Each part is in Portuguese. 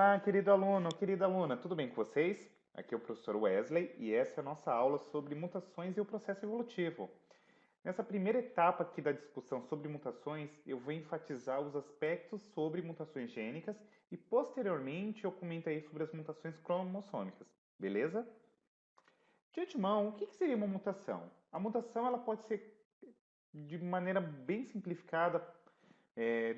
Olá, querido aluno, querida aluna, tudo bem com vocês? Aqui é o professor Wesley e essa é a nossa aula sobre mutações e o processo evolutivo. Nessa primeira etapa aqui da discussão sobre mutações, eu vou enfatizar os aspectos sobre mutações gênicas e posteriormente eu comentarei sobre as mutações cromossômicas, beleza? De antemão, o que seria uma mutação? A mutação ela pode ser, de maneira bem simplificada,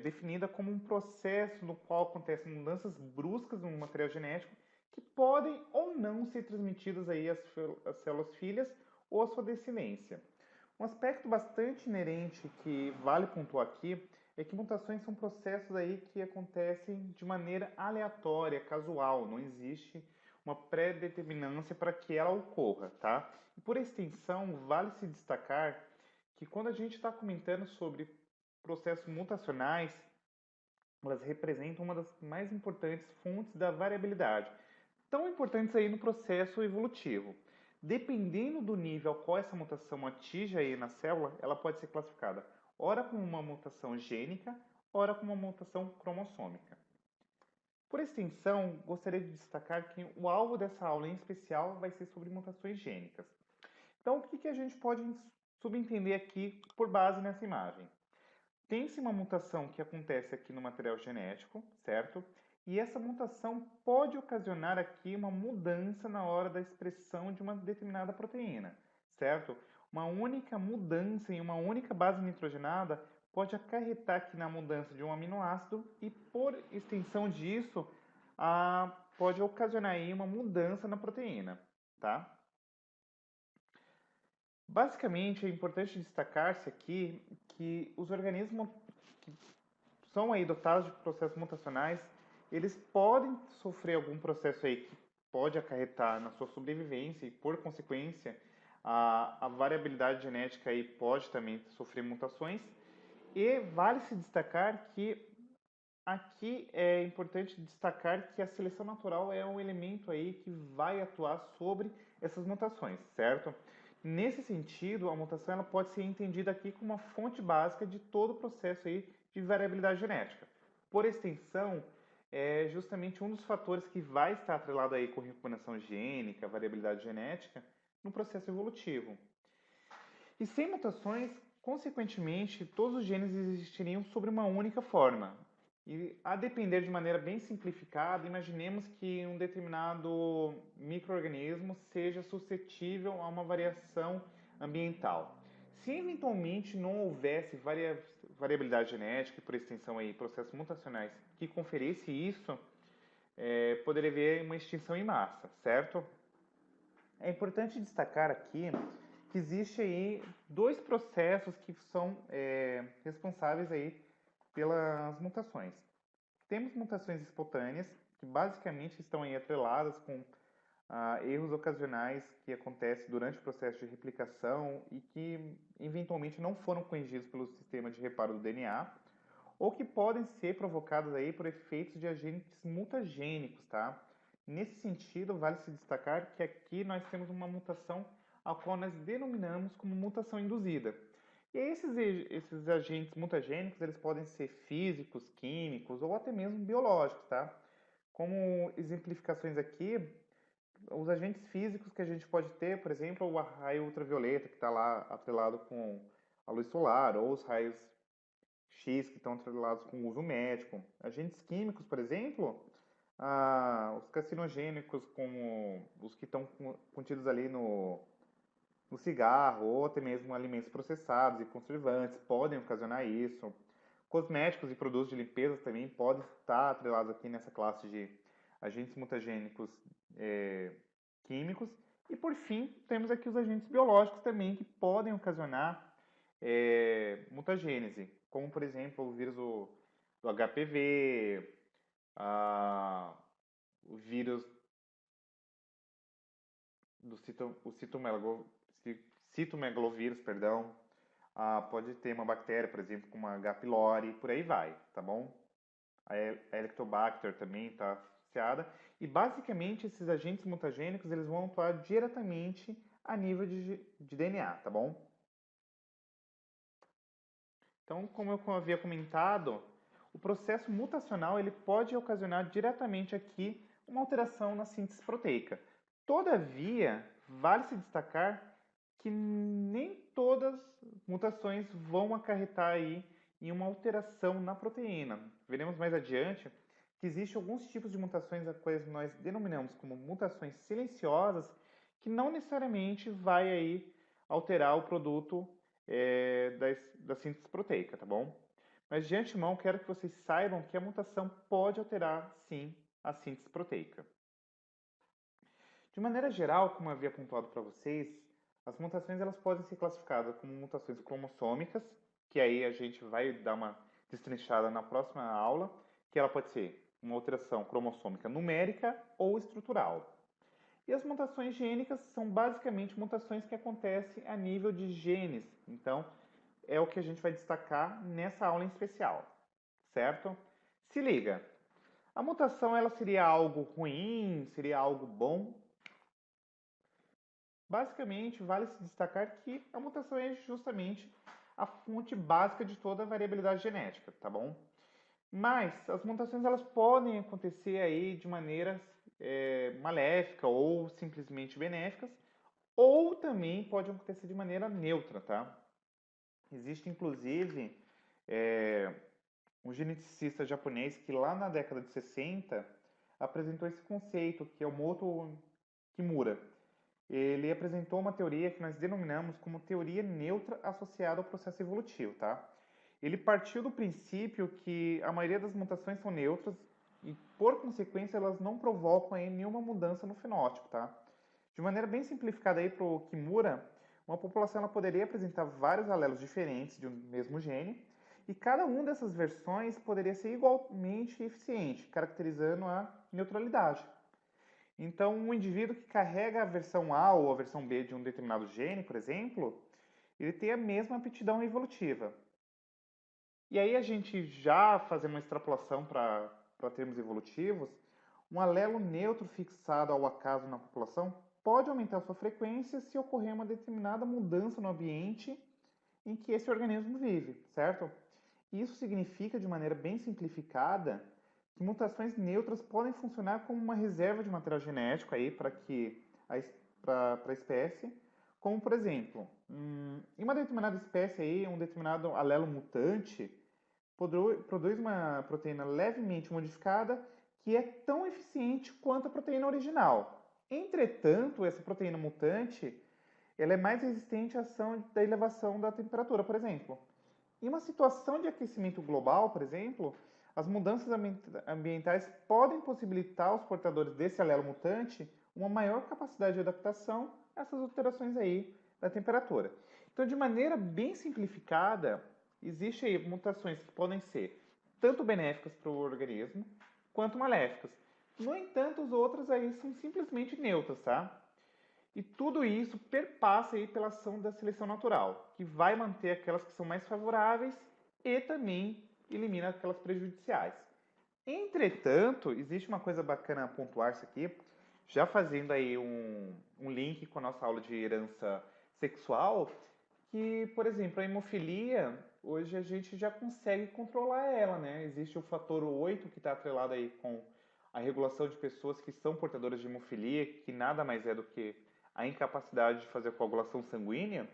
definida como um processo no qual acontecem mudanças bruscas no material genético que podem ou não ser transmitidas aí às células filhas ou à sua descendência. Um aspecto bastante inerente que vale pontuar aqui é que mutações são processos aí que acontecem de maneira aleatória, casual, não existe uma pré-determinância para que ela ocorra, tá? E por extensão, vale se destacar que quando a gente está comentando sobre processos mutacionais, elas representam uma das mais importantes fontes da variabilidade, tão importantes aí no processo evolutivo. Dependendo do nível ao qual essa mutação atinge aí na célula, ela pode ser classificada ora como uma mutação gênica, ora como uma mutação cromossômica. Por extensão, gostaria de destacar que o alvo dessa aula em especial vai ser sobre mutações gênicas. Então, o que a gente pode subentender aqui por base nessa imagem? Tem-se uma mutação que acontece aqui no material genético, certo? E essa mutação pode ocasionar aqui uma mudança na hora da expressão de uma determinada proteína, certo? Uma única mudança em uma única base nitrogenada pode acarretar aqui na mudança de um aminoácido e, por extensão disso, pode ocasionar aí uma mudança na proteína, tá? Basicamente, é importante destacar-se aqui que os organismos que são aí dotados de processos mutacionais, eles podem sofrer algum processo aí que pode acarretar na sua sobrevivência e, por consequência, a variabilidade genética aí pode também sofrer mutações. E vale se destacar que aqui é importante destacar que a seleção natural é um elemento aí que vai atuar sobre essas mutações, certo? Nesse sentido, a mutação ela pode ser entendida aqui como uma fonte básica de todo o processo aí de variabilidade genética. Por extensão, é justamente um dos fatores que vai estar atrelado aí com recombinação gênica, variabilidade genética, no processo evolutivo. E sem mutações, consequentemente, todos os genes existiriam sobre uma única forma. E a depender de maneira bem simplificada, imaginemos que um determinado microorganismo seja suscetível a uma variação ambiental. Se eventualmente não houvesse variabilidade genética e, por extensão, aí, processos mutacionais que conferisse isso, poderia haver uma extinção em massa, certo? É importante destacar aqui que existe aí dois processos que são responsáveis aí pelas mutações. Temos mutações espontâneas, que basicamente estão aí atreladas com erros ocasionais que acontecem durante o processo de replicação e que eventualmente não foram corrigidos pelo sistema de reparo do DNA, ou que podem ser provocadas aí por efeitos de agentes mutagênicos, tá? Nesse sentido, vale se destacar que aqui nós temos uma mutação a qual nós denominamos como mutação induzida. E esses agentes mutagênicos, eles podem ser físicos, químicos ou até mesmo biológicos, tá? Como exemplificações aqui, os agentes físicos que a gente pode ter, por exemplo, o raio ultravioleta que está lá atrelado com a luz solar, ou os raios X que estão atrelados com o uso médico. Agentes químicos, por exemplo, os carcinogênicos, como os que estão contidos ali no cigarro, ou até mesmo alimentos processados e conservantes, podem ocasionar isso. Cosméticos e produtos de limpeza também podem estar atrelados aqui nessa classe de agentes mutagênicos químicos. E, por fim, temos aqui os agentes biológicos também, que podem ocasionar mutagênese, como, por exemplo, o vírus do HPV, o vírus do citomegalovírus, perdão. Pode ter uma bactéria, por exemplo, como a H. pylori, por aí vai, tá bom? A Helicobacter também está associada. E, basicamente, esses agentes mutagênicos eles vão atuar diretamente a nível de DNA, tá bom? Então, como eu havia comentado, o processo mutacional ele pode ocasionar diretamente aqui uma alteração na síntese proteica. Todavia, vale se destacar que nem todas as mutações vão acarretar aí em uma alteração na proteína. Veremos mais adiante que existem alguns tipos de mutações as quais nós denominamos como mutações silenciosas que não necessariamente vai aí alterar o produto da síntese proteica, tá bom? Mas de antemão quero que vocês saibam que a mutação pode alterar sim a síntese proteica. De maneira geral, como eu havia pontuado para vocês, as mutações elas podem ser classificadas como mutações cromossômicas, que aí a gente vai dar uma destrinchada na próxima aula, que ela pode ser uma alteração cromossômica numérica ou estrutural. E as mutações gênicas são basicamente mutações que acontecem a nível de genes. Então, é o que a gente vai destacar nessa aula em especial, certo? Se liga, a mutação ela seria algo ruim, seria algo bom? Basicamente, vale se destacar que a mutação é justamente a fonte básica de toda a variabilidade genética, tá bom? Mas as mutações elas podem acontecer aí de maneiras maléfica ou simplesmente benéficas, ou também pode acontecer de maneira neutra, tá? Existe inclusive um geneticista japonês que lá na década de 60 apresentou esse conceito, que é o Moto Kimura. Ele apresentou uma teoria que nós denominamos como teoria neutra associada ao processo evolutivo, tá? Ele partiu do princípio que a maioria das mutações são neutras e, por consequência, elas não provocam aí nenhuma mudança no fenótipo, tá? De maneira bem simplificada aí para o Kimura, uma população ela poderia apresentar vários alelos diferentes de um mesmo gene e cada uma dessas versões poderia ser igualmente eficiente, caracterizando a neutralidade. Então, um indivíduo que carrega a versão A ou a versão B de um determinado gene, por exemplo, ele tem a mesma aptidão evolutiva. E aí a gente já fazendo uma extrapolação para termos evolutivos, um alelo neutro fixado ao acaso na população pode aumentar sua frequência se ocorrer uma determinada mudança no ambiente em que esse organismo vive, certo? Isso significa, de maneira bem simplificada, que mutações neutras podem funcionar como uma reserva de material genético aí para a espécie, como por exemplo, em uma determinada espécie aí, um determinado alelo mutante produz uma proteína levemente modificada que é tão eficiente quanto a proteína original. Entretanto, essa proteína mutante ela é mais resistente à ação da elevação da temperatura, por exemplo. Em uma situação de aquecimento global, por exemplo, as mudanças ambientais podem possibilitar aos portadores desse alelo mutante uma maior capacidade de adaptação a essas alterações aí da temperatura. Então, de maneira bem simplificada, existem aí mutações que podem ser tanto benéficas para o organismo quanto maléficas. No entanto, as outras aí são simplesmente neutras, tá? E tudo isso perpassa aí pela ação da seleção natural, que vai manter aquelas que são mais favoráveis e também elimina aquelas prejudiciais. Entretanto, existe uma coisa bacana a pontuar-se aqui, já fazendo aí um link com a nossa aula de herança sexual, que, por exemplo, a hemofilia, hoje a gente já consegue controlar ela, né? Existe o fator 8 que está atrelado aí com a regulação de pessoas que são portadoras de hemofilia, que nada mais é do que a incapacidade de fazer a coagulação sanguínea,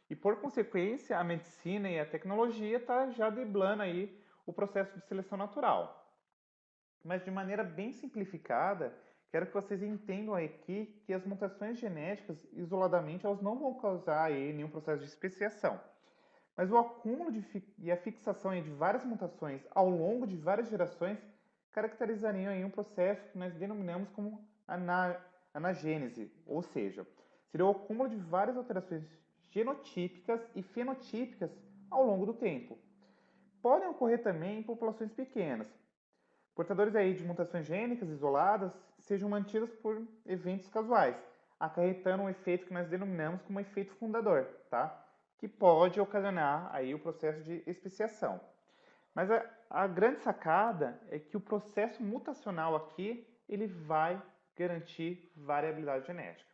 e por consequência a medicina e a tecnologia está já driblando aí o processo de seleção natural. Mas de maneira bem simplificada, quero que vocês entendam aqui que as mutações genéticas, isoladamente, elas não vão causar aí nenhum processo de especiação. Mas o acúmulo e a fixação de várias mutações ao longo de várias gerações caracterizariam aí um processo que nós denominamos como anagênese, ou seja, seria o acúmulo de várias alterações genotípicas e fenotípicas ao longo do tempo. Podem ocorrer também em populações pequenas. Portadores aí de mutações gênicas isoladas sejam mantidas por eventos casuais, acarretando um efeito que nós denominamos como efeito fundador, tá? Que pode ocasionar aí o processo de especiação. Mas a grande sacada é que o processo mutacional aqui, ele vai garantir variabilidade genética.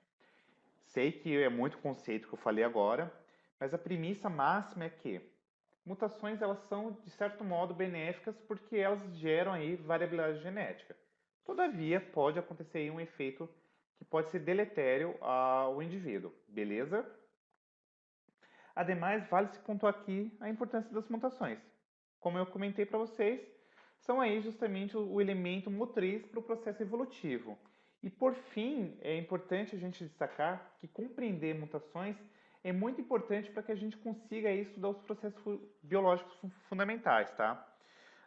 Sei que é muito conceito que eu falei agora, mas a premissa máxima é que mutações elas são, de certo modo, benéficas porque elas geram aí variabilidade genética. Todavia, pode acontecer aí um efeito que pode ser deletério ao indivíduo, beleza? Ademais, vale-se pontuar aqui a importância das mutações. Como eu comentei para vocês, são aí justamente o elemento motriz para o processo evolutivo. E por fim, é importante a gente destacar que compreender mutações é muito importante para que a gente consiga aí estudar os processos biológicos fundamentais, tá?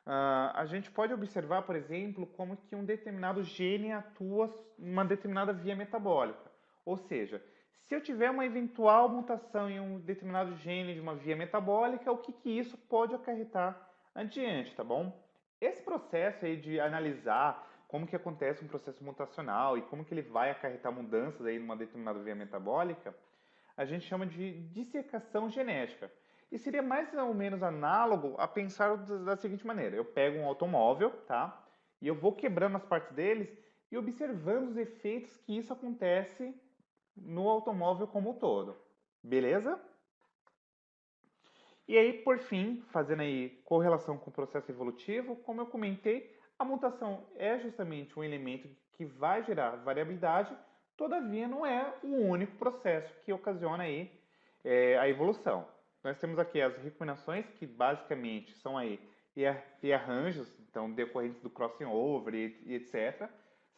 A gente pode observar, por exemplo, como que um determinado gene atua em uma determinada via metabólica. Ou seja, se eu tiver uma eventual mutação em um determinado gene de uma via metabólica, o que isso pode acarretar adiante, tá bom? Esse processo aí de analisar como que acontece um processo mutacional e como que ele vai acarretar mudanças aí numa determinada via metabólica, a gente chama de dissecação genética. E seria mais ou menos análogo a pensar da seguinte maneira: eu pego um automóvel, tá? E eu vou quebrando as partes deles e observando os efeitos que isso acontece no automóvel como um todo. Beleza? E aí, por fim, fazendo aí correlação com o processo evolutivo, como eu comentei, a mutação é justamente um elemento que vai gerar variabilidade, todavia não é o único processo que ocasiona aí a evolução. Nós temos aqui as recombinações, que basicamente são aí rearranjos, então decorrentes do crossing over e etc,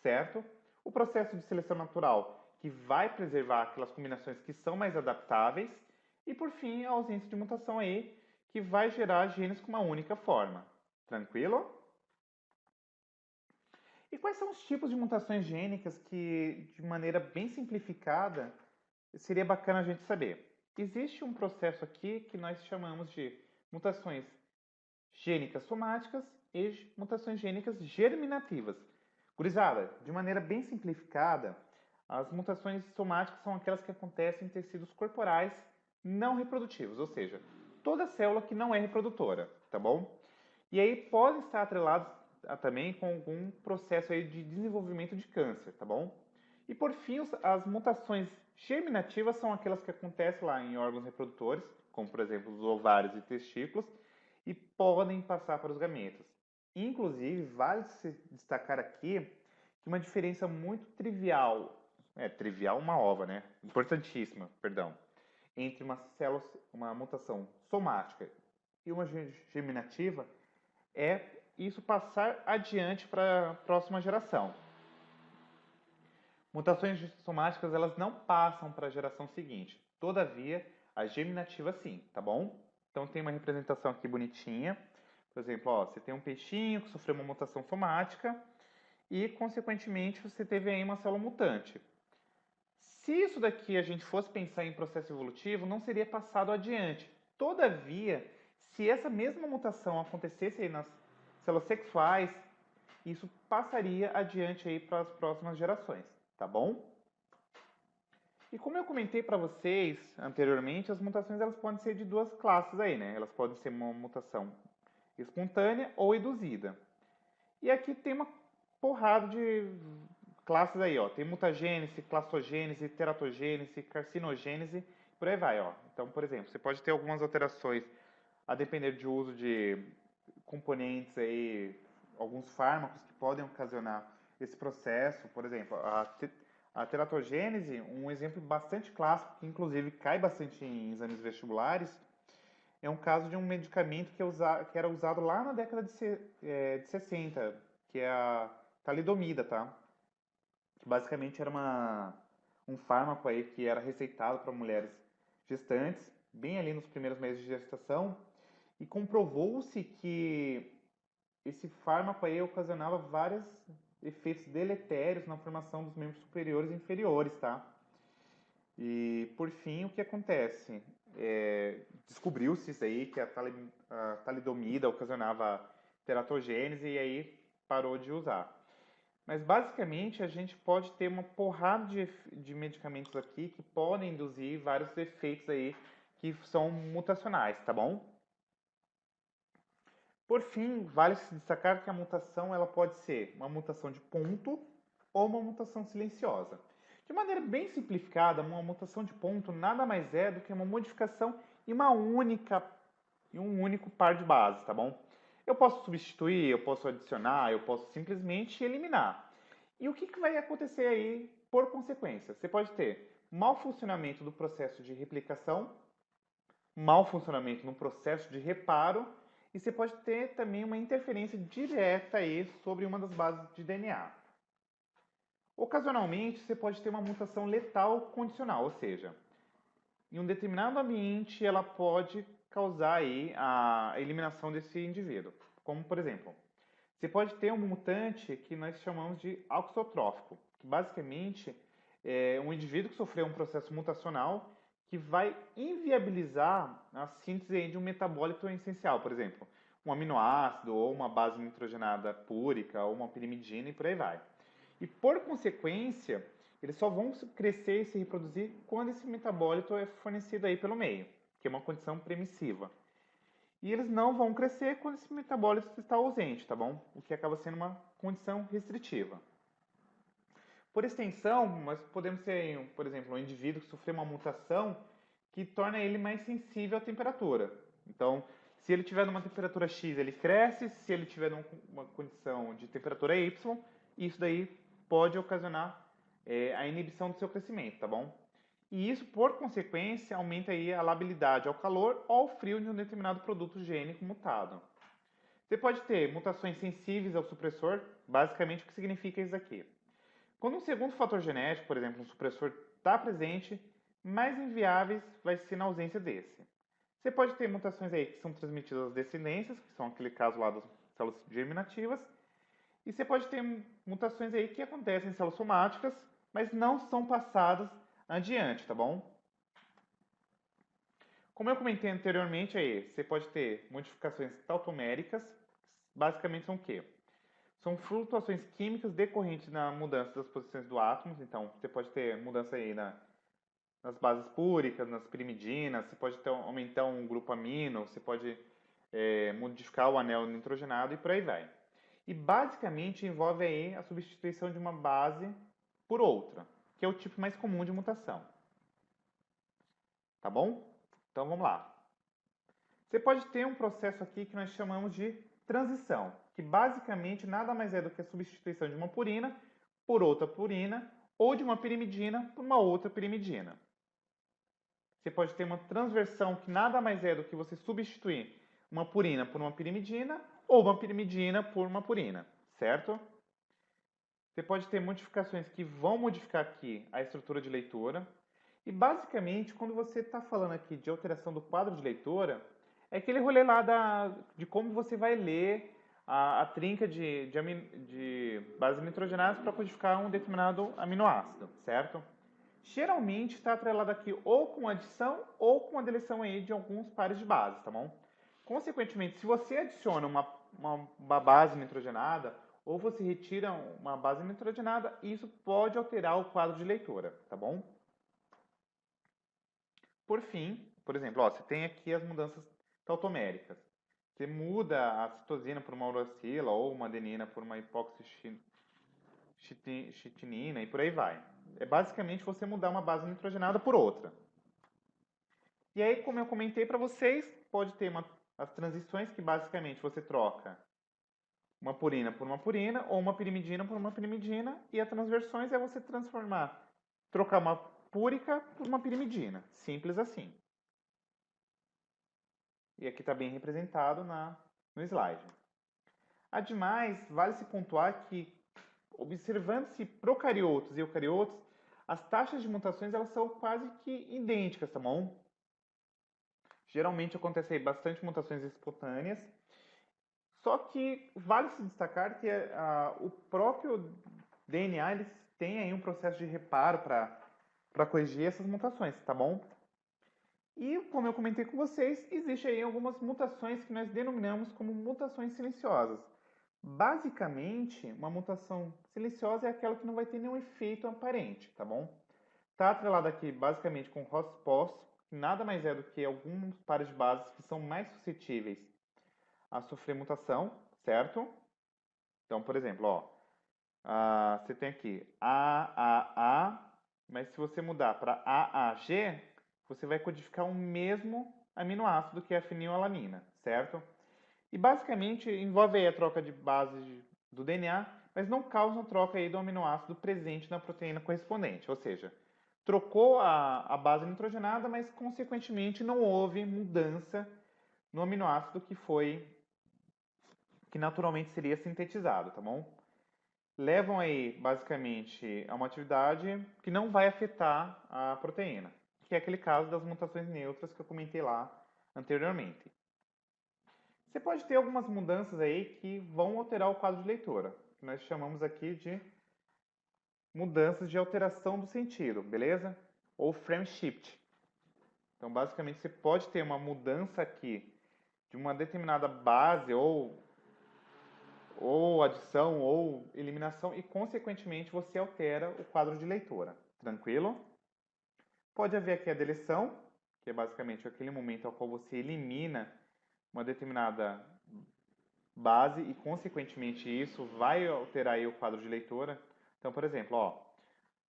certo? O processo de seleção natural, que vai preservar aquelas combinações que são mais adaptáveis, e por fim, a ausência de mutação aí, que vai gerar genes com uma única forma. Tranquilo? E quais são os tipos de mutações gênicas que, de maneira bem simplificada, seria bacana a gente saber? Existe um processo aqui que nós chamamos de mutações gênicas somáticas e mutações gênicas germinativas. Gurizada, de maneira bem simplificada, as mutações somáticas são aquelas que acontecem em tecidos corporais não reprodutivos, ou seja, toda célula que não é reprodutora, tá bom? E aí podem estar atrelados também com algum processo aí de desenvolvimento de câncer, tá bom? E por fim, as mutações germinativas são aquelas que acontecem lá em órgãos reprodutores, como por exemplo os ovários e testículos, e podem passar para os gametas. Inclusive, vale se destacar aqui que uma diferença muito trivial uma ova, né? Importantíssima, perdão, entre uma mutação somática e uma germinativa é isso passar adiante para a próxima geração. Mutações somáticas elas não passam para a geração seguinte. Todavia, a germinativa sim, tá bom? Então tem uma representação aqui bonitinha. Por exemplo, ó, você tem um peixinho que sofreu uma mutação somática e, consequentemente, você teve aí uma célula mutante. Se isso daqui a gente fosse pensar em processo evolutivo, não seria passado adiante. Todavia, se essa mesma mutação acontecesse aí nas células sexuais, isso passaria adiante aí para as próximas gerações, tá bom? E como eu comentei para vocês anteriormente, as mutações elas podem ser de duas classes aí, né? Elas podem ser uma mutação espontânea ou induzida. E aqui tem uma porrada de classes aí, ó. Tem mutagênese, classogênese, teratogênese, carcinogênese, por aí vai, ó. Então, por exemplo, você pode ter algumas alterações a depender de uso de componentes aí, alguns fármacos que podem ocasionar esse processo. Por exemplo, a teratogênese, um exemplo bastante clássico, que inclusive cai bastante em exames vestibulares, é um caso de um medicamento que era usado lá na década de 60, que é a talidomida, tá? Que basicamente era um fármaco aí que era receitado para mulheres gestantes, bem ali nos primeiros meses de gestação, e comprovou-se que esse fármaco aí ocasionava vários efeitos deletérios na formação dos membros superiores e inferiores, tá? E, por fim, o que acontece? Descobriu-se isso aí, que a talidomida ocasionava teratogênese e aí parou de usar. Mas, basicamente, a gente pode ter uma porrada de medicamentos aqui que podem induzir vários efeitos aí que são mutacionais, tá bom? Por fim, vale se destacar que a mutação ela pode ser uma mutação de ponto ou uma mutação silenciosa. De maneira bem simplificada, uma mutação de ponto nada mais é do que uma modificação em uma única em um único par de bases, tá bom? Eu posso substituir, eu posso adicionar, eu posso simplesmente eliminar. E o que vai acontecer aí por consequência? Você pode ter mau funcionamento do processo de replicação, mau funcionamento no processo de reparo, e você pode ter também uma interferência direta aí sobre uma das bases de DNA. Ocasionalmente, você pode ter uma mutação letal condicional, ou seja, em um determinado ambiente ela pode causar aí a eliminação desse indivíduo. Como, por exemplo, você pode ter um mutante que nós chamamos de auxotrófico, que basicamente é um indivíduo que sofreu um processo mutacional que vai inviabilizar a síntese de um metabólito essencial, por exemplo, um aminoácido ou uma base nitrogenada púrica ou uma pirimidina e por aí vai. E por consequência, eles só vão crescer e se reproduzir quando esse metabólito é fornecido aí pelo meio, que é uma condição permissiva. E eles não vão crescer quando esse metabólito está ausente, tá bom? O que acaba sendo uma condição restritiva. Por extensão, nós podemos ter, por exemplo, um indivíduo que sofreu uma mutação que torna ele mais sensível à temperatura. Então, se ele tiver numa temperatura X, ele cresce, se ele tiver numa condição de temperatura Y, isso daí pode ocasionar a inibição do seu crescimento, tá bom? E isso, por consequência, aumenta aí a labilidade ao calor ou ao frio de um determinado produto gênico mutado. Você pode ter mutações sensíveis ao supressor, basicamente o que significa isso aqui? Quando um segundo fator genético, por exemplo, um supressor, está presente, mais inviáveis vai ser na ausência desse. Você pode ter mutações aí que são transmitidas às descendências, que são aquele caso lá das células germinativas, e você pode ter mutações aí que acontecem em células somáticas, mas não são passadas adiante, tá bom? Como eu comentei anteriormente aí, você pode ter modificações tautoméricas, basicamente são o quê? São flutuações químicas decorrentes na mudança das posições do átomo, então você pode ter mudança aí nas bases púricas, nas pirimidinas, você pode ter, aumentar um grupo amino, você pode modificar o anel nitrogenado e por aí vai. E basicamente envolve aí a substituição de uma base por outra, que é o tipo mais comum de mutação. Tá bom? Então vamos lá. Você pode ter um processo aqui que nós chamamos de transição, que basicamente nada mais é do que a substituição de uma purina por outra purina ou de uma pirimidina por uma outra pirimidina. Você pode ter uma transversão que nada mais é do que você substituir uma purina por uma pirimidina ou uma pirimidina por uma purina, certo? Você pode ter modificações que vão modificar aqui a estrutura de leitura. E basicamente, quando você está falando aqui de alteração do quadro de leitura, é aquele rolê lá de como você vai ler a trinca de bases nitrogenadas para codificar um determinado aminoácido, certo? Geralmente está atrelado aqui ou com adição ou com a deleção aí de alguns pares de bases, tá bom? Consequentemente, se você adiciona uma base nitrogenada ou você retira uma base nitrogenada, isso pode alterar o quadro de leitura, tá bom? Por fim, por exemplo, ó, você tem aqui as mudanças tautoméricas. Você muda a citosina por uma uracila ou uma adenina por uma hipóxichitinina e por aí vai. É basicamente você mudar uma base nitrogenada por outra. E aí, como eu comentei para vocês, pode ter as transições que basicamente você troca uma purina por uma purina ou uma pirimidina por uma pirimidina, e a transversões é você trocar uma púrica por uma pirimidina. Simples assim. E aqui está bem representado no slide. Ademais, vale se pontuar que, observando-se procariotos e eucariotos, as taxas de mutações elas são quase que idênticas, tá bom? Geralmente acontece aí bastante mutações espontâneas, só que vale se destacar que o próprio DNA ele tem aí um processo de reparo para corrigir essas mutações, tá bom? E, como eu comentei com vocês, existem aí algumas mutações que nós denominamos como mutações silenciosas. Basicamente, uma mutação silenciosa é aquela que não vai ter nenhum efeito aparente, tá bom? Está atrelada aqui basicamente com host-post, que nada mais é do que alguns pares de bases que são mais suscetíveis a sofrer mutação, certo? Então, por exemplo, ó, você tem aqui AAA, mas se você mudar para AAG, você vai codificar o mesmo aminoácido, que é a fenilalanina, certo? E basicamente envolve aí a troca de bases do DNA, mas não causa troca aí do aminoácido presente na proteína correspondente, ou seja, trocou a base nitrogenada, mas consequentemente não houve mudança no aminoácido que naturalmente seria sintetizado, tá bom? Levam aí basicamente a uma atividade que não vai afetar a proteína, que é aquele caso das mutações neutras que eu comentei lá anteriormente. Você pode ter algumas mudanças aí que vão alterar o quadro de leitura, que nós chamamos aqui de mudanças de alteração do sentido, beleza? Ou frame shift. Então, basicamente, você pode ter uma mudança aqui de uma determinada base ou adição ou eliminação e, consequentemente, você altera o quadro de leitura. Tranquilo? Pode haver aqui a deleção, que é basicamente aquele momento ao qual você elimina uma determinada base e, consequentemente, isso vai alterar aí o quadro de leitura. Então, por exemplo, ó,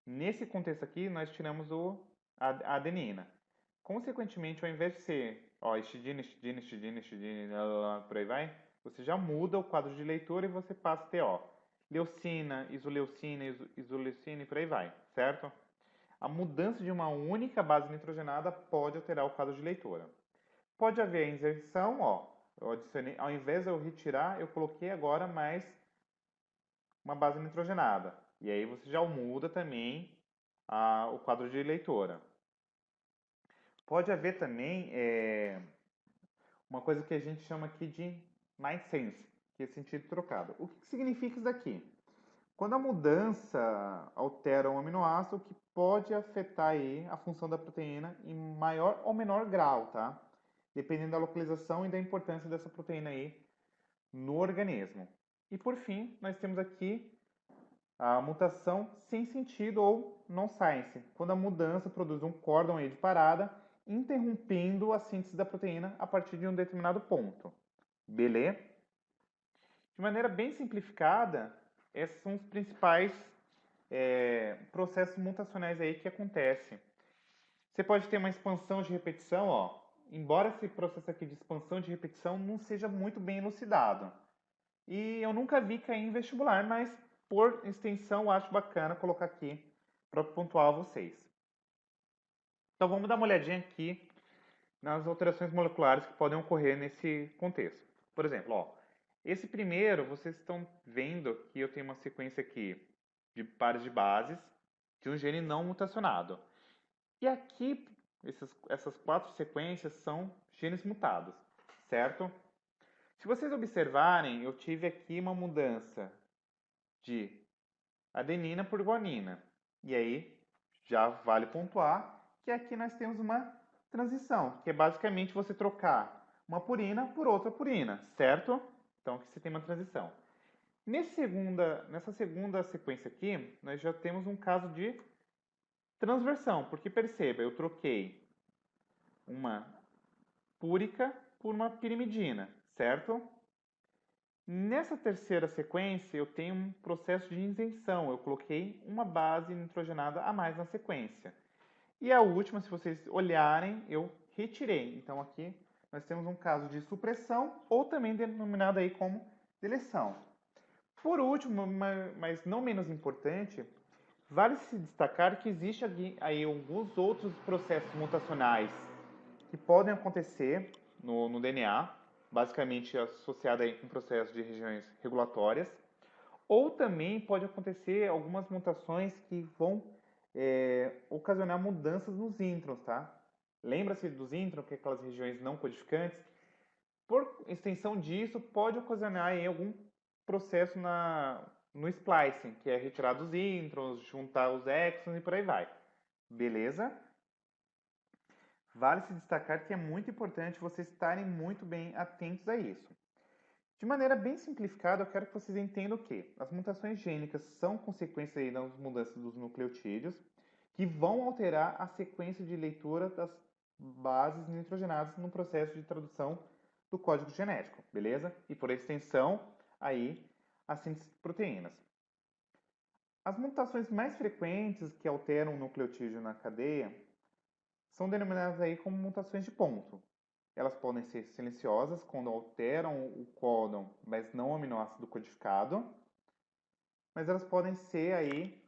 nesse contexto aqui, nós tiramos a adenina. Consequentemente, ao invés de ser ó, histidina, histidina, histidina, histidina, por aí vai, você já muda o quadro de leitura e você passa a ter ó, leucina, isoleucina, isoleucina e por aí vai, certo? A mudança de uma única base nitrogenada pode alterar o quadro de leitura. Pode haver a inserção, ó, eu adicionei, ao invés de eu retirar, eu coloquei agora mais uma base nitrogenada. E aí você já muda também o quadro de leitura. Pode haver também uma coisa que a gente chama aqui de mind sense, que é sentido trocado. O que significa isso daqui? Quando a mudança altera um aminoácido que pode afetar aí a função da proteína em maior ou menor grau, tá? Dependendo da localização e da importância dessa proteína aí no organismo. E por fim, nós temos aqui a mutação sem sentido ou non-science, quando a mudança produz um córdon aí de parada, interrompendo a síntese da proteína a partir de um determinado ponto. Beleza? De maneira bem simplificada, esses são os principais processos mutacionais aí que acontecem. Você pode ter uma expansão de repetição, ó, embora esse processo aqui de expansão de repetição não seja muito bem elucidado. E eu nunca vi cair em vestibular, mas por extensão acho bacana colocar aqui para pontuar a vocês. Então vamos dar uma olhadinha aqui nas alterações moleculares que podem ocorrer nesse contexto. Por exemplo, ó, esse primeiro, vocês estão vendo que eu tenho uma sequência aqui de pares de bases de um gene não mutacionado. E aqui, essas 4 sequências são genes mutados, certo? Se vocês observarem, eu tive aqui uma mudança de adenina por guanina. E aí, já vale pontuar que aqui nós temos uma transição, que é basicamente você trocar uma purina por outra purina, certo? Então, aqui você tem uma transição. Nessa segunda sequência aqui, nós já temos um caso de transversão, porque perceba, eu troquei uma púrica por uma pirimidina, certo? Nessa terceira sequência, eu tenho um processo de isenção. Eu coloquei uma base nitrogenada a mais na sequência. E a última, se vocês olharem, eu retirei. Então, aqui nós temos um caso de supressão, ou também denominado aí como deleção. Por último, mas não menos importante, vale se destacar que existe aí alguns outros processos mutacionais que podem acontecer no DNA, basicamente associado aí com processos de regiões regulatórias, ou também pode acontecer algumas mutações que vão ocasionar mudanças nos introns, tá? Lembra-se dos introns, que é aquelas regiões não codificantes? Por extensão disso, pode ocasionar aí algum processo no splicing, que é retirar dos introns, juntar os exons e por aí vai. Beleza? Vale se destacar que é muito importante vocês estarem muito bem atentos a isso. De maneira bem simplificada, eu quero que vocês entendam que as mutações gênicas são consequências das mudanças dos nucleotídeos, que vão alterar a sequência de leitura das bases nitrogenadas no processo de tradução do código genético, beleza? E por extensão, aí, a síntese de proteínas. As mutações mais frequentes que alteram o nucleotídeo na cadeia são denominadas aí como mutações de ponto. Elas podem ser silenciosas quando alteram o códon, mas não o aminoácido codificado. Mas elas podem ser aí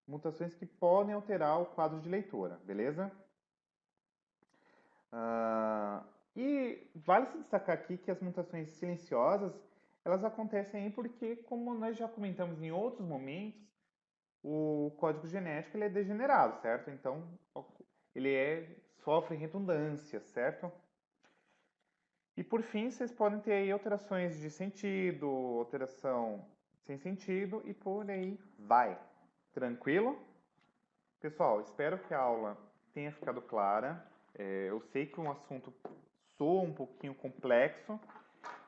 mutações que podem alterar o quadro de leitura, beleza? E vale se destacar aqui que as mutações silenciosas, elas acontecem aí porque, como nós já comentamos em outros momentos, o código genético ele é degenerado, certo? Então, sofre redundância, certo? E por fim, vocês podem ter aí alterações de sentido, alteração sem sentido e por aí vai. Tranquilo? Pessoal, espero que a aula tenha ficado clara. Eu sei que um assunto soa um pouquinho complexo,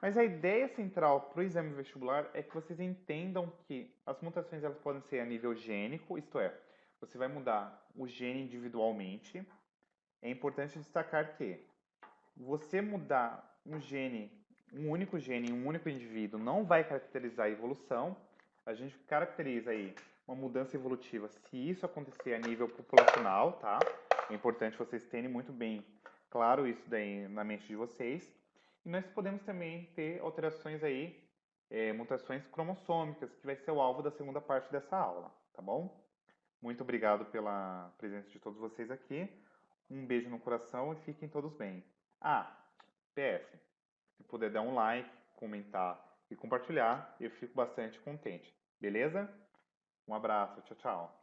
mas a ideia central para o exame vestibular é que vocês entendam que as mutações elas podem ser a nível gênico, isto é, você vai mudar o gene individualmente. É importante destacar que você mudar um único gene em um único indivíduo não vai caracterizar a evolução. A gente caracteriza aí uma mudança evolutiva se isso acontecer a nível populacional, tá? É importante vocês terem muito bem claro isso daí na mente de vocês. E nós podemos também ter alterações aí, mutações cromossômicas, que vai ser o alvo da segunda parte dessa aula, tá bom? Muito obrigado pela presença de todos vocês aqui. Um beijo no coração e fiquem todos bem. PS, se puder dar um like, comentar e compartilhar, eu fico bastante contente. Beleza? Um abraço, tchau, tchau.